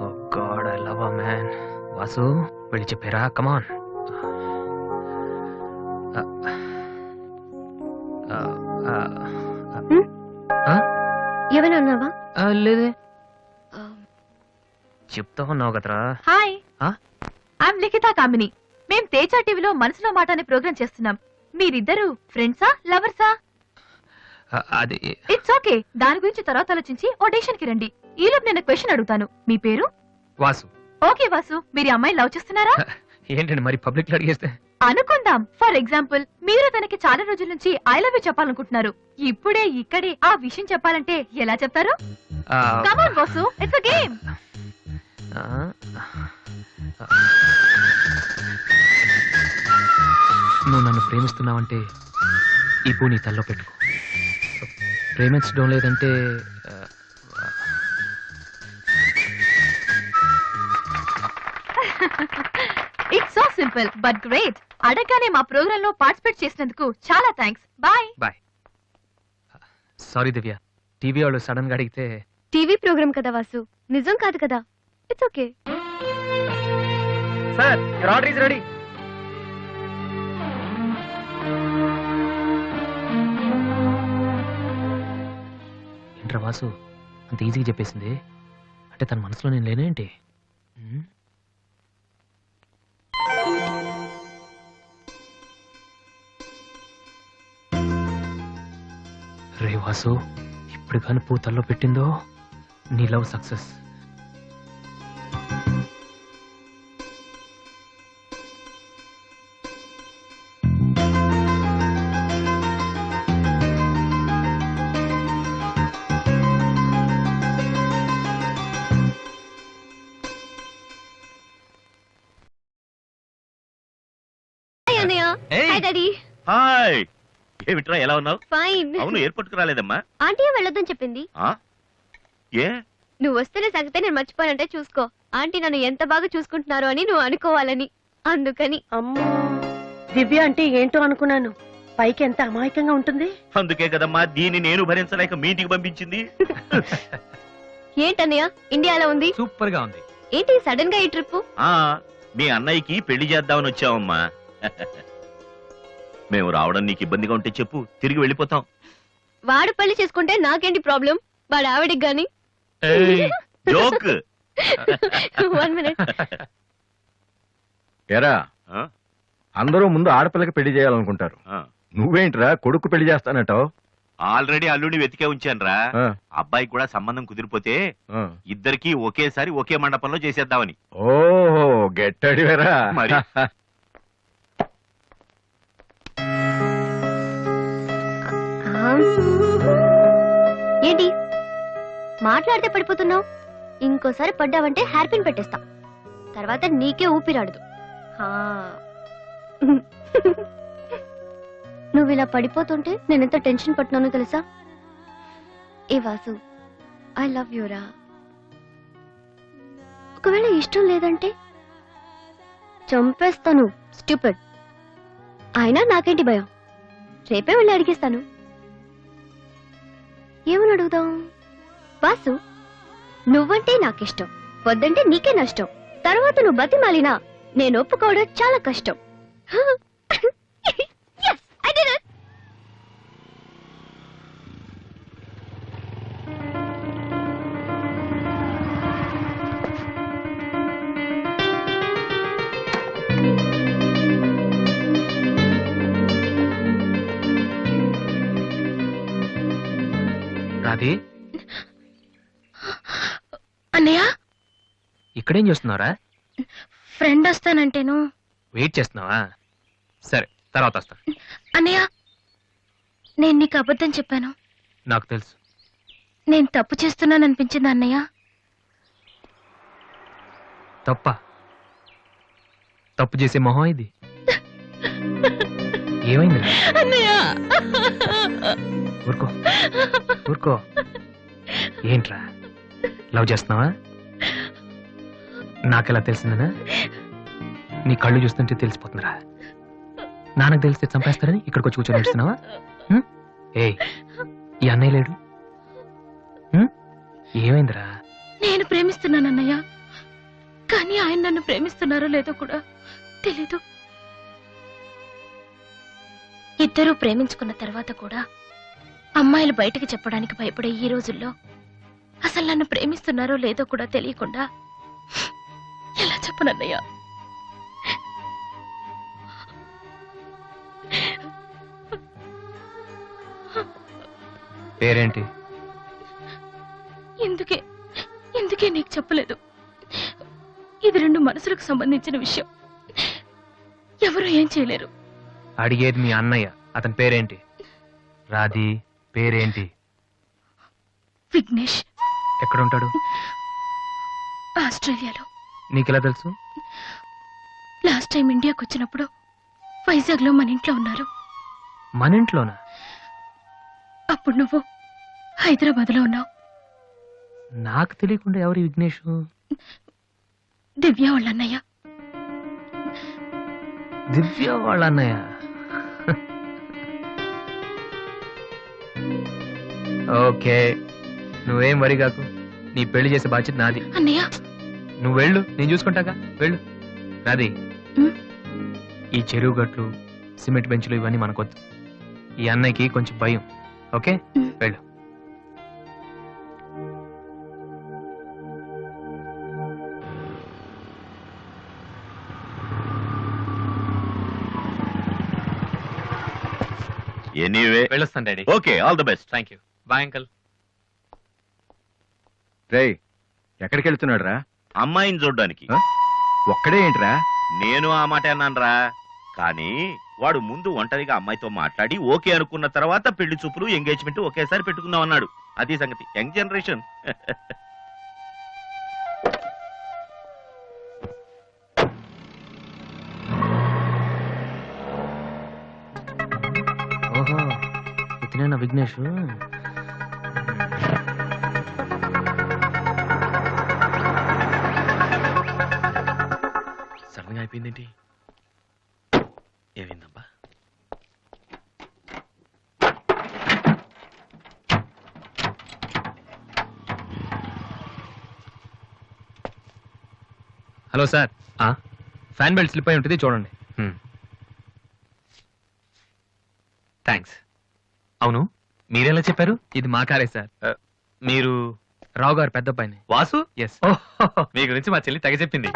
Oh God, I love her, man. Vasu, వెళ్ళి చెప్పారా? కమాన్. ఏమైనా ఉన్నావా? లేదే, చెప్తా ఉన్నావు కదరా. హాయ్, ఆ? ఐఎమ్ లిఖితా కామిని. మేం తేజ టీవీలో మనసులో మాట అనే ప్రోగ్రామ్ చేస్తున్నాం. మీరిద్దరు ఫ్రెండ్సా, లవర్సా? అది ఇట్స్ ఓకే, దాని గురించి తర్వాత ఆలోచించి ఆడిషన్ కి రండి. ఈలోపు నేను క్వశ్చన్ అడుగుతాను. మీ పేరు? వాసు. ఓకే వాసు, మీరు ఈ అమ్మాయిని లవ్ చేస్తున్నారా? ఏంటండి మరి పబ్లిక్ లో అడిగేస్తే? అనుకుందాం. ఫర్ ఎగ్జాంపుల్, మీరు తనకి చాలా రోజుల నుంచి ఐ లవ్ యూ చెప్పాలనుకుంటున్నారు. ఇప్పుడే ఇక్కడే ఆ విషయం చెప్పాలంటే ఎలా చెప్తారు? Come on Vasu, it's a game. నువ్వు నన్ను ప్రేమిస్తున్నావంటే ఈ పూ నీ తల్లో పెట్టుకో. ప్రేమించడం లేదంటే it's so simple but great. అడగగానే మా ప్రోగ్రామ్ లో పార్టిసిపేట్ చేసినందుకు చాలా థ్యాంక్స్. బాయ్. బాయ్. సారీ దివ్య, టీవీ వాళ్ళు సడన్ గా అడిగితే. టీవీ ప్రోగ్రామ్ కదా వాసు, నిజం కాదు కదా. It's okay. Sir, your order is ready. ఏంట్రా వాసు, అంత ఈజీగా చెప్పేసింది? అంటే తన మనసులో నేను లేనేంటి? రే వాసు, ఇప్పుడు కానీ పూతల్లో పెట్టిందో నీ love success. Hi daddy. Hi, ఏమిట్రా ఎలా ఉన్నావు? ఫైన్. అవును, ఎయిర్పోర్ట్ కు రాలేదమ్మా? ఆంటీ వెళ్ళొద్దని చెప్పింది. ఏ నువ్వు వస్తున్న సంగతే నేను మర్చిపోయానంటే చూసుకో. ఆంటీ నన్ను ఎంత బాగా చూసుకుంటున్నారో అని నువ్వు అనుకోవాలని. అందుకని. అమ్మో, దివ్య అంటే ఏంటో అనుకున్నాను. పైకి ఎంత అమాయకంగా ఉంటుంది. అందుకే కదమ్మా దీన్ని నేను భరించలేక మీ ఇంటికి పంపించింది. ఏంటన్నయ్య ఇండియా ఎలా ఉంది? సూపర్ గా ఉంది. ఏంటి సడన్ గా ఈ ట్రిప్? ఆ మీ అన్నయ్యకి పెళ్లి చేద్దామని వచ్చావమ్మా. మేము రావడం నీకు ఇబ్బందిగా ఉంటే చెప్పు, తిరిగి వెళ్ళిపోతాం. వాడు పెళ్లి చేసుకుంటే నాకేంటి ప్రాబ్లం? వాడు ఆవిడికి గాని. జోక్. 1 minute. ఎరా ఆ? అందరూ ముందు ఆడపిల్లకి పెళ్లి చేయాలనుకుంటారు. ఆ. నువ్వేంట్రా కొడుకు పెళ్లి చేస్తానటావు? ఆల్రెడీ అల్లుడిని వెతికే ఉంచానురా. అబ్బాయికి కూడా సంబంధం కుదిరిపోతే ఇద్దరికి ఒకేసారి ఒకే మండపంలో చేసేద్దామని. ఓహో గెట్టడివేరా మరి. ఏంటి మాట్లాడితే పడిపోతున్నావు? ఇంకోసారి పడ్డావంటే హెయిర్ పిన్ పెట్టేస్తా. తర్వాత నీకే ఊపిరాడదు. నువ్వు ఇలా పడిపోతుంటే నేనెంత టెన్షన్ పడుతున్నానో తెలుసా? ఏ వాసు, ఐ లవ్ యూరా. ఒకవేళ ఇష్టం లేదంటే చంపేస్తాను. స్టూపిడ్. అయినా నాకేంటి భయం? రేపే వెళ్ళి అడిగేస్తాను. ఏమని అడుగుదాం? వాసు, నువ్వంటే నాకిష్టం, వద్దంటే నీకే నష్టం. తర్వాత నువ్వు బతిమాలినా నేను ఒప్పుకోవడం చాలా కష్టం. Yes, I did it. Radhi, అన్నయ్య ఇక్కడేం చేస్తున్నావురా? ఫ్రెండ్ వస్తానంటేను. వెయిట్ చేస్తున్నావా? సరే, తర్వాత వస్తా. అన్నయ్య, నేను నీకు అబద్ధం చెప్పాను. నాకు తెలుసు. నేను తప్పు చేస్తున్నాను అనిపించింది అన్నయ్య. తప్ప? తప్పు చేసే మొహం ఇది. ఏమైందిరా? అన్నయ్య, ఊరుకో ఊరుకో. ఏంట్రా, లవ్ చేస్తున్నావా? నాకెలా తెలిసిందనా? నీ కళ్ళు చూస్తుంటే తెలిసిపోతుందిరా. నాన్నకు తెలిస్తే చంపేస్తారని ఇక్కడికి వచ్చి కూర్చొని ఏడుస్తున్నావా? ఏ ఈ అన్నయ్య లేడు? ఏమైందిరా? నేను ప్రేమిస్తున్నాను అన్నయ్య, కానీ ఆయన నన్ను ప్రేమిస్తున్నారో లేదో కూడా తెలీదు. ఇద్దరూ ప్రేమించుకున్న తర్వాత కూడా అమ్మాయిలు బయటకు చెప్పడానికి భయపడే ఈ రోజుల్లో అసలు నన్ను ప్రేమిస్తున్నారో లేదో కూడా తెలియకుండా ఎలా చెప్పనన్నయ్య? పేరేంటి? ఎందుకే నీకు చెప్పలేదు. ఇది రెండు మనసులకు సంబంధించిన విషయం. ఎవరు ఏం చేయలేరు. అడిగేది మీ అన్నయ్య. అతని పేరేంటి? రాధి పేరేంటి? విఘ్నేష్. ఎక్కడుంటాడు? ఆస్ట్రేలియాలో. నీకెలా తెలుసు? లాస్ట్ టైం ఇండియాకి వచ్చినప్పుడు వైజాగ్ లో మన ఇంట్లో ఉన్నారు. మన ఇంట్లోనా? అప్పుడు నువ్వు హైదరాబాద్ లో ఉన్నావు. నాకు తెలియకుండా ఎవరు విఘ్నేష్? దివ్య వాళ్ళ అన్నయ్య. దివ్య వాళ్ళ అన్నయ్య. ఓకే, నువ్వేం వరి కాకు. నీ పెళ్లి చేసే బాధ్యత నాది. అన్నయ్య, నువ్వు వెళ్ళు, నేను చూసుకుంటాగా. వెళ్ళు. నాది ఈ చెరువు గట్లు, సిమెంట్ బెంచ్లు ఇవన్నీ మనకొద్దు. ఈ అన్నయ్యకి కొంచెం భయం. ఓకే, వెళ్ళు. ఎనీవే వెళ్ళొస్తాను daddy. Okay, all the best. Thank you. Bye uncle. రేయ్ ఎక్కడికి వెళ్తున్నాడు రా? అమ్మాయిని చూడ్డానికి. ఒక్కడే ఏంట్రా? నేను ఆ మాట అన్నానురా, కానీ వాడు ముందు ఒంటరిగా అమ్మాయితో మాట్లాడి ఓకే అనుకున్న తర్వాత పెళ్లి చూపులు, ఎంగేజ్మెంట్ ఒకేసారి పెట్టుకుందాం అన్నాడు. అది సంగతి. Young generation. ఓహో, ఇతనేనా విఘ్నేష్? సడన్ గా అయిపోయిందేంటి? ఏమైందబ్బా? Hello sir, fan belt slip అయి ఉంటుంది, చూడండి. థ్యాంక్స్. అవును, మీరెలా చెప్పారు? ఇది మా కారే సార్. మీరు రావు గారు పెద్ద పైన. వాసు? ఎస్. మీ గురించి మా చెల్లి తెగ చెప్పింది.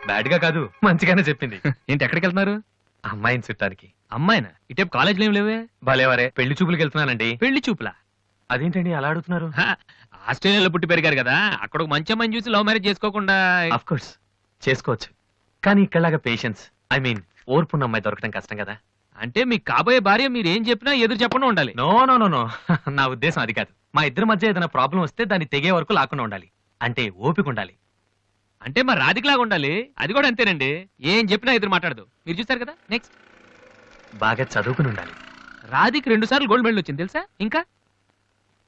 బ్యాడ్ గా కాదు, మంచిగానే చెప్పింది. ఏంటి, ఎక్కడికి వెళ్తున్నారు? అమ్మాయిని చుట్టానికి. అమ్మాయినా? ఇటేపు కాలేజీలో ఏం లేవే. భలేవరే, పెళ్లి చూపులకు వెళ్తున్నానండి. పెళ్లి చూపులా? అదేంటండి అలా అడుగుతున్నారు? ఆస్ట్రేలియాలో పుట్టి పెరిగారు కదా, అక్కడ ఒక మంచి అమ్మాయిని చూసి లవ్ మ్యారేజ్ చేసుకోకుండా. ఆఫ్ కోర్స్ చేసుకోవచ్చు, కానీ ఇక్కడలాగా పేషెన్స్, ఐ మీన్ ఓర్పున్న అమ్మాయి దొరకడం కష్టం కదా. అంటే మీకు కాబోయే భార్య మీరు ఏం చెప్పినా ఎదురు చెప్పకుండా ఉండాలి. నో నో నో నో, నా ఉద్దేశం అది కాదు. మా ఇద్దరి మధ్య ఏదైనా ప్రాబ్లం వస్తే దాన్ని తెగే వరకు లాకుండా ఉండాలి. అంటే ఓపిక ఉండాలి. అంటే మరి రాధికలాగా ఉండాలి. అది కూడా అంతేనండి, ఏం చెప్పినా ఎదురు మాట్లాడదు. మీరు చూస్తారు కదా. నెక్స్ట్, బాగా చదువుకుని ఉండాలి. రాధికి 2 సార్లు గోల్డ్ మెడల్ వచ్చింది తెలుసా? ఇంకా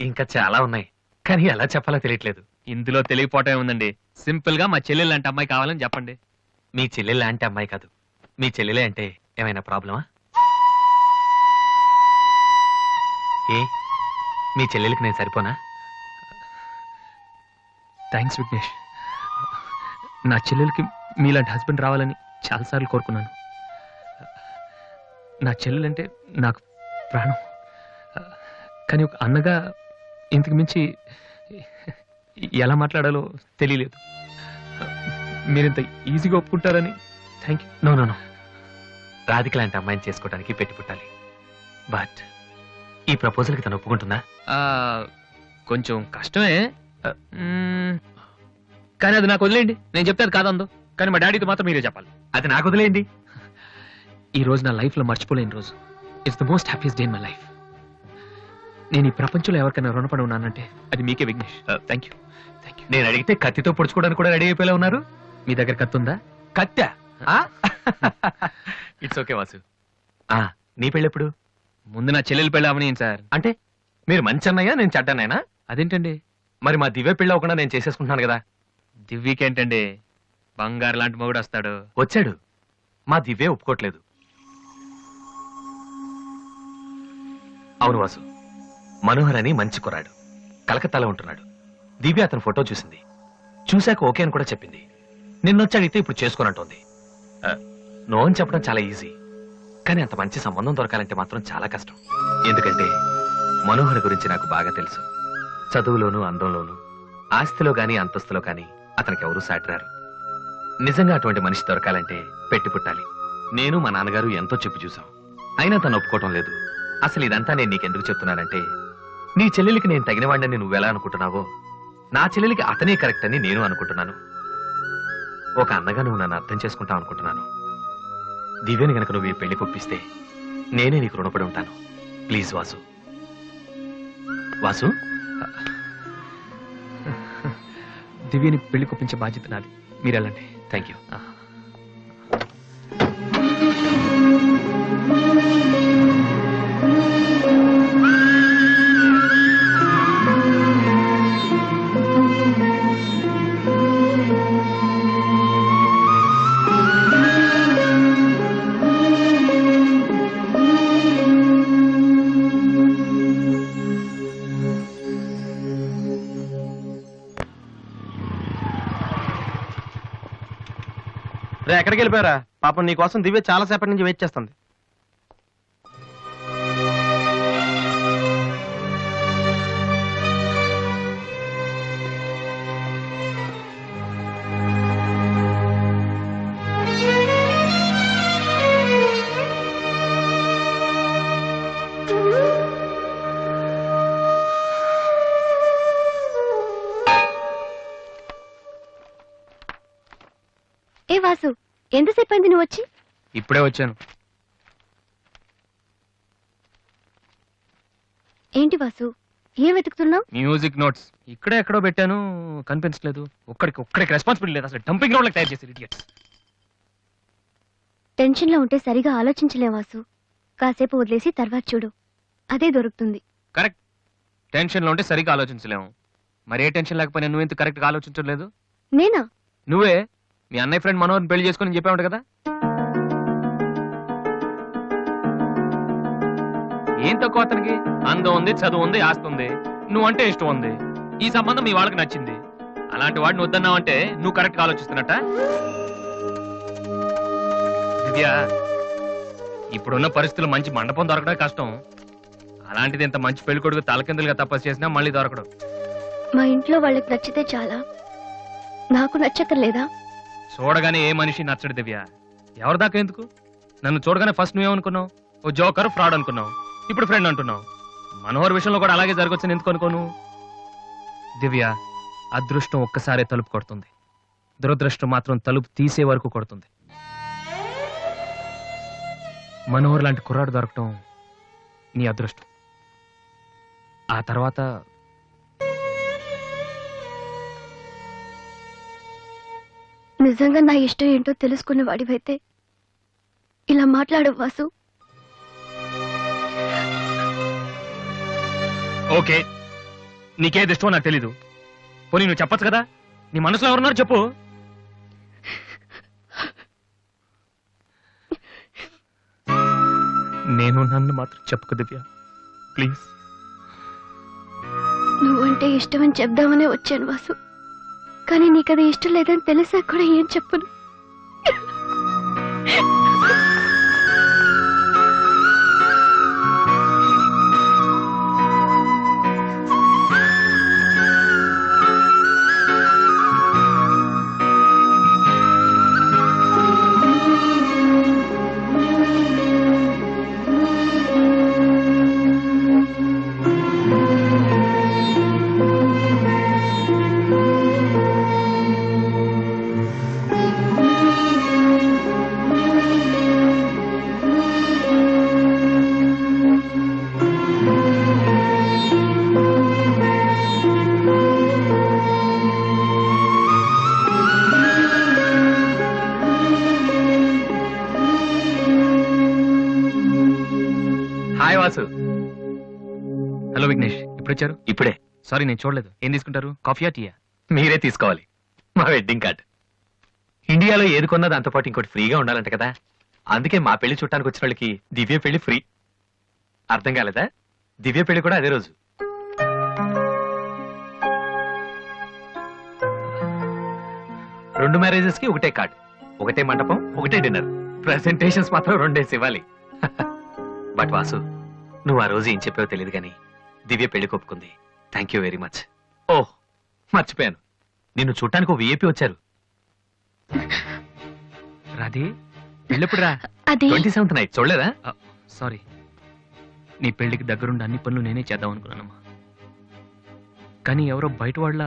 ఇంకా చాలా ఉన్నాయి, కానీ ఎలా చెప్పాలో తెలియట్లేదు. ఇందులో తెలియపోవటం ఉందండి. సింపుల్ గా మా చెల్లెలు లాంటి అమ్మాయి కావాలని చెప్పండి. మీ చెల్లెలు లాంటి అమ్మాయి కాదు, మీ చెల్లెలే అంటే ఏమైనా ప్రాబ్లమా? ఏ మీ చెల్లెలకి నేను సరిపోనా? థ్యాంక్స్ విఘ్నేష్. నా చెల్లెలకి మీలాంటి హస్బెండ్ రావాలని చాలాసార్లు కోరుకున్నాను. నా చెల్లెలంటే నాకు ప్రాణం. కానీ ఒక అన్నగా ఇంతకు మించి ఎలా మాట్లాడాలో తెలియలేదు. మీరింత ఈజీగా ఒప్పుకుంటారని thank you. No no no, Radhika లాంటి అమ్మాయిని చేసుకోవడానికి పెట్టి పుట్టాలి. బట్ ఈ ప్రపోజల్కి తను ఒప్పుకుంటుందా? కొంచెం కష్టమే, కానీ అది నాకు వదిలేయండి. నేను చెప్తే అది కాదందో, కానీ మా డాడీతో మాత్రం మీరే చెప్పాలి. అది నాకు వదిలేయండి. ఈ రోజు నా లైఫ్లో మర్చిపోలేని రోజు. It's the most happiest day in my life. నేను ఈ ప్రపంచంలో ఎవరికైనా రుణపడి ఉన్నానంటే అది మీకే Vignesh. Thank you. Thank you. నేను అడిగితే కత్తితో పొడుచుకోవడానికి కూడా రెడీ అయిపోయేలా ఉన్నారు. మీ దగ్గర కత్తి ఉందా? కత్తా? It's okay Vasu. నీ పెళ్ళెప్పుడు? ముందు నా చెల్లెలు పెళ్ళి అవనీయండి సార్. అంటే మీరు మంచి అన్నయ్య, నేను చెడ్డన్నయ్యనా? అదేంటండి? మరి మా దివ్య పెళ్ళి అవ్వకుండా నేను చేసేసుకుంటున్నాను కదా. దివ్యకేంటండి, బంగారు లాంటి మొగుడు వస్తాడు. వచ్చాడు, మా దివ్యే ఒప్పుకోట్లేదు. అవును వాసు, మనోహర్ అని మంచి కుర్రాడు, కలకత్తాలో ఉంటున్నాడు. దివ్య అతని ఫోటో చూసింది, చూశాక ఓకే అని కూడా చెప్పింది. నిన్నొచ్చి అడిగితే ఇప్పుడు చేసుకోనంటోంది. నో అని చెప్పడం చాలా ఈజీ, కానీ అంత మంచి సంబంధం దొరకాలంటే మాత్రం చాలా కష్టం. ఎందుకంటే మనోహర్ గురించి నాకు బాగా తెలుసు. చదువులోను, అందంలోను, ఆస్తిలో గాని అంతస్తులో గాని అతనికి ఎవరూ సాటిరారు. నిజంగా అటువంటి మనిషి దొరకాలంటే పెట్టి పుట్టాలి. నేను మా నాన్నగారు ఎంతో చెప్పి చూసాం, అయినా తను ఒప్పుకోవటం లేదు. అసలు ఇదంతా నేను నీకెందుకు చెప్తున్నానంటే, నీ చెల్లెలికి నేను తగినవాడిని నువ్వెలా అనుకుంటున్నావో, నా చెల్లెలికి అతనే కరెక్ట్ అని నేను అనుకుంటున్నాను. ఒక అన్నగా నువ్వు నన్ను అర్థం చేసుకుంటావు అనుకుంటున్నాను. దివ్యని గనక నువ్వు ఈ పెళ్లి కొప్పిస్తే నేనే నీకు రుణపడి ఉంటాను. ప్లీజ్ వాసు. వాసు, దివ్యని పెళ్లి కొప్పించే బాధ్యత నాది. మీరు వెళ్ళండి. Thank you. రే, ఎక్కడికి వెళ్ళిపోయారా? పాపం నీ కోసం దివ్య చాలా సేపటి నుంచి వెయిట్ చేస్తుంది. ఏ వాసు, ఎంతసేపు అయింది నువ్వు వచ్చి? ఇప్పుడే వచ్చాను. ఏంటి వాసు, ఏం వెతుకుతున్నావు? మ్యూజిక్ నోట్స్ ఇక్కడే ఎక్కడో పెట్టాను, కనిపించలేదు. ఒక్కడికి రెస్పాన్సిబిలిటీ లేదు. అసలు డంపింగ్ గ్రౌండ్ తయారు చేశారు ఇడియట్స్. టెన్షన్ లో ఉంటే సరిగా ఆలోచించలేం వాసు. కాసేపు వదిలేసి తర్వాత చూడు, అదే దొరుకుతుంది. కరెక్ట్. టెన్షన్ లో ఉంటే సరిగ్గా ఆలోచించలేము. మరి ఏ టెన్షన్ లేకపోయినా నువ్వెందుకు కరెక్ట్ గా ఆలోచించలేదు? నేనా? నువ్వే. మీ అన్నయ్య ఫ్రెండ్ మనోహర్ని పెళ్లి చేసుకుని చెప్పామంట కదా. ఏం తక్కువ అతనికి? అందం ఉంది, చదువు ఉంది, ఆస్తి ఉంది, నువ్వంటే ఇష్టం ఉంది. ఈ సంబంధం మీ వాళ్ళకి నచ్చింది. అలాంటి వాడిని వద్దన్నావంటే నువ్వు కరెక్ట్ గా ఆలోచిస్తున్నట్ట. దివ్య, ఇప్పుడున్న పరిస్థితులు మంచి మండపం దొరకడం కష్టం. అలాంటిది ఇంత మంచి పెళ్లి కొడుకు తలకిందులుగా తపస్సు చేసినా మళ్ళీ దొరకడం. మా ఇంట్లో వాళ్ళకి నచ్చితే చాలా, నాకు నచ్చకలేదా? చూడగానే ఏ మనిషి నచ్చడు దివ్య. ఎవరి దాకా ఎందుకు? నన్ను చూడగానే ఫస్ట్ నువ్వేమనుకున్నావు? ఓ జోకర్, ఫ్రాడ్ అనుకున్నావు. ఇప్పుడు ఫ్రెండ్ అంటున్నావు. మనోహర్ విషయంలో కూడా అలాగే జరగొచ్చని ఎందుకు అనుకోను? దివ్య, అదృష్టం ఒక్కసారే తలుపు కొడుతుంది, దురదృష్టం మాత్రం తలుపు తీసే వరకు కొడుతుంది. మనోహర్ లాంటి కుర్రాడు దొరకటం నీ అదృష్టం. ఆ తర్వాత నిజంగా నా ఇష్టం ఏంటో తెలుసుకున్న వాడివైతే ఇలా మాట్లాడు వాసు. ఓకే, నీకేది ఇష్టమో నాకు తెలీదు. పోనీ నువ్వు చెప్పచ్చు కదా, నీ మనసులో ఎవరున్నారు చెప్పు. నేను నన్ను మాత్రం చెప్పుకో దివ్య, ప్లీజ్. నువ్వంటే ఇష్టమని చెప్దామనే వచ్చాను వాసు, కానీ నీకది ఇష్టం లేదని తెలిసా కూడా ఏం చెప్పను. హాయ్ వాసు. హలో విఘ్నేష్, ఇప్పుడు వచ్చారు? ఇప్పుడే. సారీ, నేను చూడలేదు. ఏం తీసుకుంటారు, కాఫీయా టీయా? మీరే తీసుకోవాలి. మా వెడ్డింగ్ కార్డ్. ఇండియాలో ఏది కొన్నా దాంతో పాటు ఇంకోటి ఫ్రీగా ఉండాలంట కదా, అందుకే మా పెళ్లి చుట్టానికి వచ్చిన వాళ్ళకి దివ్య పెళ్లి ఫ్రీ. అర్థం కాలేదా? దివ్య పెళ్లి కూడా అదే రోజు. రెండు మ్యారేజెస్ కి ఒకటే కార్డ్, ఒకటే మండపం, ఒకటే డిన్నర్. ప్రెసెంటేషన్స్ మాత్రం రెండేసి ఇవ్వాలి. బట్ వాసు, నువ్వు ఆ రోజు ఏం చెప్పావో తెలియదు కానీ దివ్య పెళ్లి ఒప్పుకుంది. Thank you very much. ఓహ్, మర్చిపోయాను, నిన్ను చూడటానికి ఓ విఐపి వచ్చారు. రాధే, పెళ్ళెప్పుడు రా? అది 27th నైట్ చూడలేదా? సారీ, నీ పెళ్లికి దగ్గరుండి అన్ని పనులు నేనే చేద్దాం అనుకున్నానమ్మా. కానీ ఎవరో బయట వాళ్ళ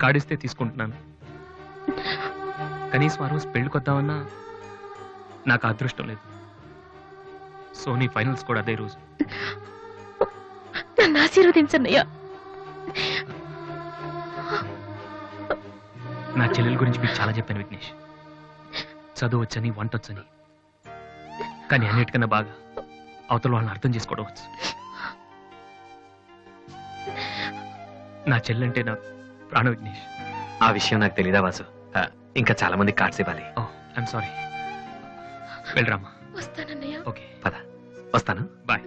కాడిస్తే తీసుకుంటున్నాను. కనీసం ఆ రోజు పెళ్లికి వద్దామన్నా నాకు అదృష్టం లేదు. సో నీ ఫైనల్స్ కూడా అదే రోజు. నన్ను ఆశీర్వదించన్నయ్యా. నా చెల్లెల గురించి మీకు చాలా చెప్పాను విఘ్నేష్. చదువు వచ్చని, వంట వచ్చని, కానీ అన్నిటికన్నా బాగా అవతల వాళ్ళని అర్థం చేసుకోవడం వచ్చు. నా చెల్లెంటే నా ప్రాణ విఘ్నేష్. ఆ విషయం నాకు తెలీదా వాసు? ఇంకా చాలా మంది కార్డ్స్ ఇవ్వాలి. ఓ, ఐఎమ్ సారీ. వెళ్ళరామా. వస్తానన్నయ్య. ఓకే, పద, వస్తాను. బాయ్.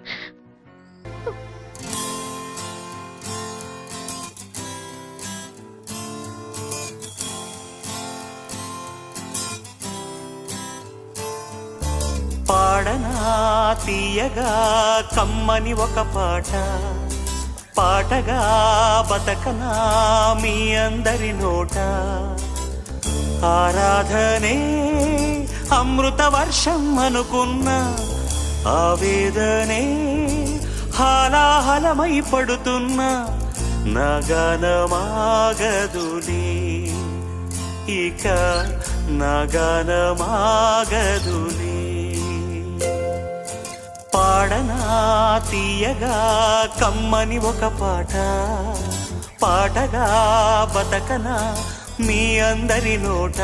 పాడనా తీయగా కమ్మని ఒక పాట, పాటగా బతకనా మీ అందరి నోట. ఆరాధనే అమృత వర్షం అనుకున్న, ఆవేదనే హాలాహలమై పడుతున్న, నగనమాగదులే ఇక నగనమాగదులే. పాడనా తీయగా కమ్మని ఒక పాట, పాటగా బతకనా మీ అందరి నోట.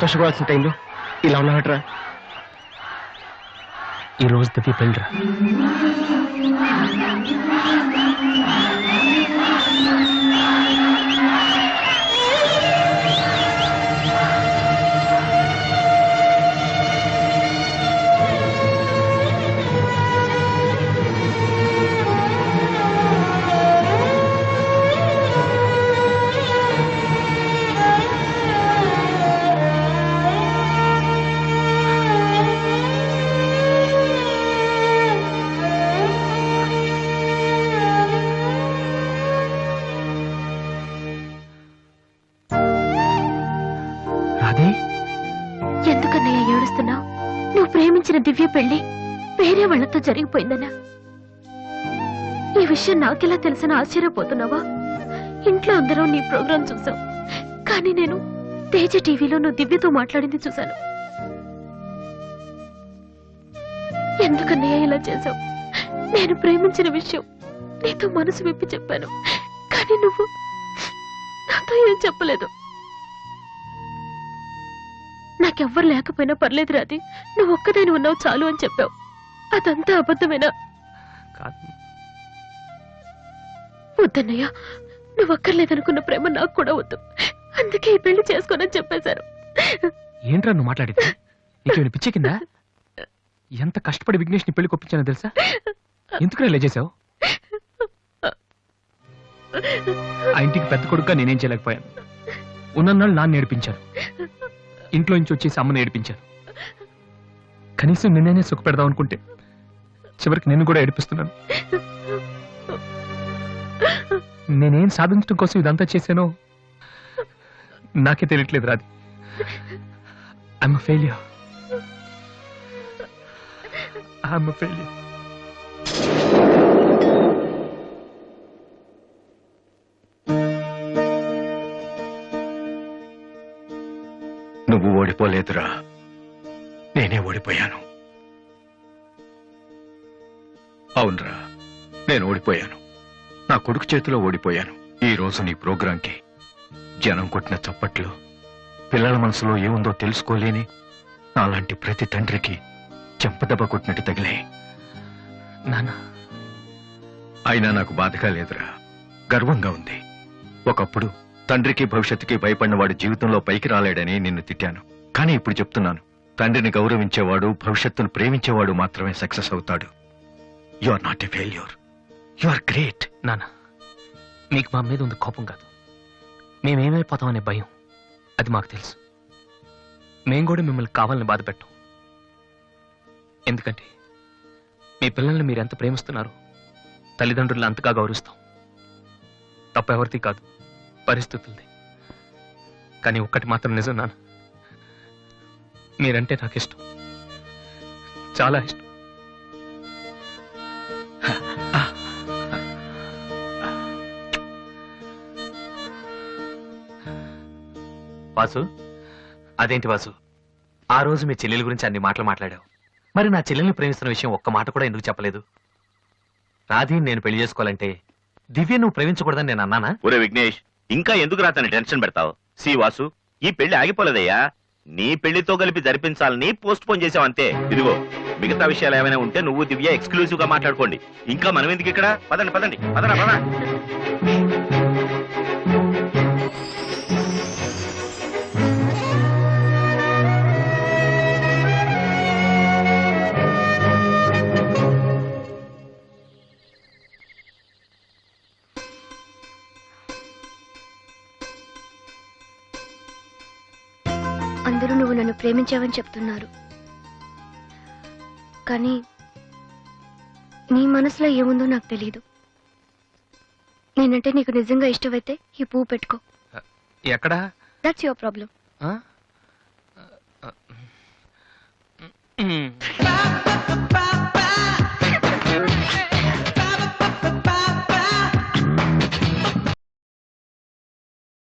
సంతోషపడాల్సిన టైంలో ఇలా ఉన్నావట్రా? ఈ రోజు దివ్య పెళ్ళిరా. ఎందుకన్నయ్య ఏడుస్తున్నావు? నువ్వు ప్రేమించిన దివ్య పెళ్లి వేరే వాళ్లతో జరిగిపోయిందన్నా. ఈ విషయం నాకెలా తెలిసిన ఆశ్చర్యపోతున్నావా? ఇంట్లో అందరూ నీ ప్రోగ్రాం చూసావు, కానీ నేను తేజ టీవీలో నువ్వు దివ్యతో మాట్లాడింది చూశాను. ఎందుకన్నయ్య ఇలా చేశావు? నేను ప్రేమించిన విషయం నీతో మనసు విప్పి చెప్పాను, కానీ నువ్వు నాతో ఏం చెప్పలేదు. నాకెవ్వరు లేకపోయినా పర్లేదు రాది, నువ్వు ఒక్కదాని ఉన్నావు చాలు అని చెప్పావు. అదంతా అబద్ధమేనా? వద్దన్నయ్య, నువ్వు అక్కర్లేదనుకున్న ప్రేమ నాకు కూడా వద్దు. అందుకే ఈ పెళ్లి చేసుకోనని చెప్పేశారు. ఏంట్రా నువ్వు మాట్లాడేది? నీకేమైనా పిచ్చి కిందా? ఎంత కష్టపడి విఘ్నేష్ ని పెళ్లి కొప్పించానో తెలుసా? ఎందుకు ఇలా చేసావు? ఆ ఇంటికి పెద్ద కొడుకుగా నేనేం చేయలేకపోయాను. ఉన్నన్నాళ్ళు నాన్న నేర్పించాను, ఇంట్లో నుంచి వచ్చేసి అమ్మని ఏడిపించాను. కనీసం నిన్నే సుఖ పెడదాం అనుకుంటే చివరికి నిన్ను కూడా ఏడిపిస్తున్నాను. నేనేం సాధించడం కోసం ఇదంతా చేశానో నాకే తెలియట్లేదు Radhi. I'm failure. I'm failure. నువ్వు ఓడిపోలేదురా, నేనే ఓడిపోయాను. అవునరా, నేను ఓడిపోయాను. నా కొడుకు చేతిలో ఓడిపోయాను. ఈ రోజు నీ ప్రోగ్రాంకి జనం కొట్టిన చప్పట్లు, పిల్లల మనసులో ఏముందో తెలుసుకోలేని నాలాంటి ప్రతి తండ్రికి చెంపదెబ్బ కొట్టినట్టు తగిలే. నాన్న, అయినా నాకు బాధగా లేదురా, గర్వంగా ఉంది. ఒకప్పుడు తండ్రికి భవిష్యత్తుకి భయపడిన వాడు జీవితంలో పైకి రాలేడని నిన్ను తిట్టాను. కానీ ఇప్పుడు చెప్తున్నాను, తండ్రిని గౌరవించేవాడు, భవిష్యత్తును ప్రేమించేవాడు మాత్రమే సక్సెస్ అవుతాడు. You are not a failure, you are great. నాన్న, నీకు మా మీద ఉంది కోపం కాదు, మేమేమైపోతామనే భయం. అది మాకు తెలుసు. మేం కూడా మిమ్మల్ని కావాలని బాధ పెట్టాం. ఎందుకంటే మీ పిల్లల్ని మీరు ఎంత ప్రేమిస్తున్నారు, తల్లిదండ్రులను అంతగా గౌరవిస్తాం. తప్ప ఎవరిది కాదు, పరిస్థితులది. కానీ ఒక్కటి మాత్రం నిజం నాన్న, మీరంటే నాకు ఇష్టం, చాలా ఇష్టం. వాసు, అదేంటి వాసు, ఆ రోజు మీ చెల్లెల గురించి అన్ని మాటలు మాట్లాడావు. మరి నా చెల్లెల్ని ప్రేమిస్తున్న విషయం ఒక్క మాట కూడా ఎందుకు చెప్పలేదు? రాధీని నేను పెళ్లి చేసుకోవాలంటే దివ్య నువ్వు ప్రేమించకూడదని నేను అన్నానా? ఒరే విఘ్నేష్, ఇంకా ఎందుకు రాతని టెన్షన్ పెడతావు? సి వాసు, ఈ పెళ్లి ఆగిపోలేదయ్యా. నీ పెళ్లితో కలిపి జరిపించాలని పోస్ట్ పోన్ చేసావంతే. ఇదిగో, మిగతా విషయాలు ఏమైనా ఉంటే నువ్వు దివ్య ఎక్స్క్లూజివ్ గా మాట్లాడుకోండి. ఇంకా మనం ఎందుకు ఇక్కడ? పదండి పదండి, పదరా పదా. అందరూ నువ్వు నన్ను ప్రేమించావని చెప్తున్నారు, కానీ నీ మనసులో ఏముందో నాకు తెలీదు. నేనంటే నీకు నిజంగా ఇష్టమైతే ఈ పువ్వు పెట్టుకో. ఎక్కడా? That's your problem.